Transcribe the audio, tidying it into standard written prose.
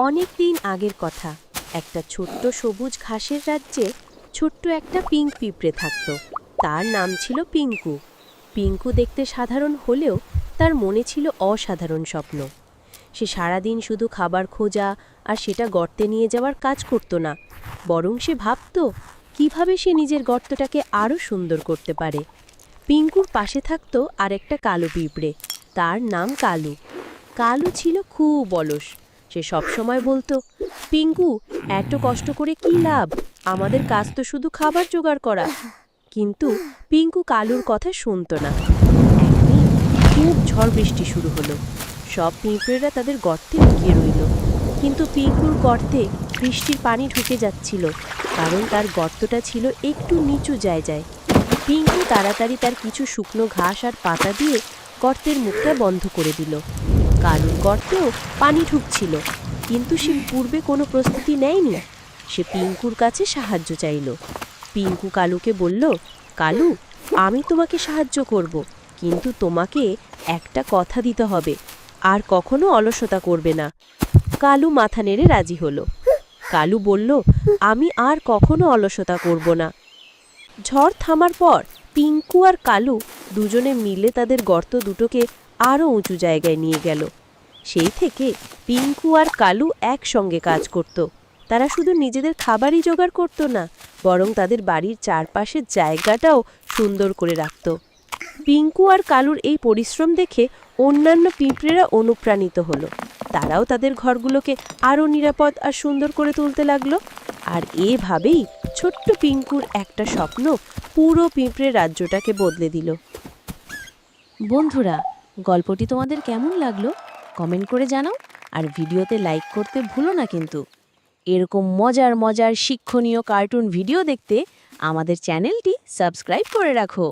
অনেক দিন আগের কথা। একটা ছোট্ট সবুজ ঘাসের রাজ্যে ছোট্ট একটা পিঙ্ক পিঁপড়ে থাকত। তার নাম ছিল পিঙ্কু। পিঙ্কু দেখতে সাধারণ হলেও তার মনে ছিল অসাধারণ স্বপ্ন। সে সারাদিন শুধু খাবার খোঁজা আর সেটা গর্তে নিয়ে যাওয়ার কাজ করত না, বরং সে ভাবত কিভাবে সে নিজের গর্তটাকে আরও সুন্দর করতে পারে। পিঙ্কুর পাশে থাকত আরেকটা কালো পিঁপড়ে, তার নাম কালু। কালু ছিল খুব অলস। সে সবসময় বলতো, পিঙ্কু, এত কষ্ট করে কি লাভ, আমাদের কাজ তো শুধু খাবার জোগাড় করা। কিন্তু পিঙ্কু কালুর কথা শুনত না। একদিন খুব ঝড় বৃষ্টি শুরু হলো। সব পিঁপড়েরা তাদের গর্তে লুকিয়ে রইল, কিন্তু পিঙ্কুর গর্তে বৃষ্টির পানি ঢুকে যাচ্ছিল, কারণ তার গর্তটা ছিল একটু নিচু জায়গায়। পিঙ্কু তাড়াতাড়ি তার কিছু শুকনো ঘাস আর পাতা দিয়ে গর্তের মুখটা বন্ধ করে দিল। কালুর গর্তেও পানি ঢুকছিল, কিন্তু সে পূর্বে কোনো প্রস্তুতি নেয়নি। সে পিঙ্কুর কাছে সাহায্য চাইল। পিঙ্কু কালুকে বলল, কালু, আমি তোমাকে সাহায্য করব, কিন্তু তোমাকে একটা কথা দিতে হবে, আর কখনো অলসতা করবে না। কালু মাথা নেড়ে রাজি হলো। কালু বলল, আমি আর কখনো অলসতা করব না। ঝড় থামার পর পিঙ্কু আর কালু দুজনে মিলে তাদের গর্ত দুটোকে আরও উঁচু জায়গায় নিয়ে গেল। সেই থেকে পিঙ্কু আর কালু একসঙ্গে কাজ করত। তারা শুধু নিজেদের খাবারই জোগাড় করত না, বরং তাদের বাড়ির চারপাশের জায়গাটাও সুন্দর করে রাখত। পিঙ্কু আর কালুর এই পরিশ্রম দেখে অন্যান্য পিঁপড়েরা অনুপ্রাণিত হলো। তারাও তাদের ঘরগুলোকে আরও নিরাপদ আর সুন্দর করে তুলতে লাগলো। আর এভাবেই ছোট্ট পিঙ্কুর একটা স্বপ্ন পুরো পিঁপড়ে রাজ্যটাকে বদলে দিল। বন্ধুরা, গল্পটি তোমাদের কেমন লাগলো কমেন্ট করে জানাও, আর ভিডিওতে লাইক করতে ভুলো না কিন্তু। এরকম মজার মজার শিক্ষণীয় কার্টুন ভিডিও দেখতে আমাদের চ্যানেলটি সাবস্ক্রাইব করে রাখো।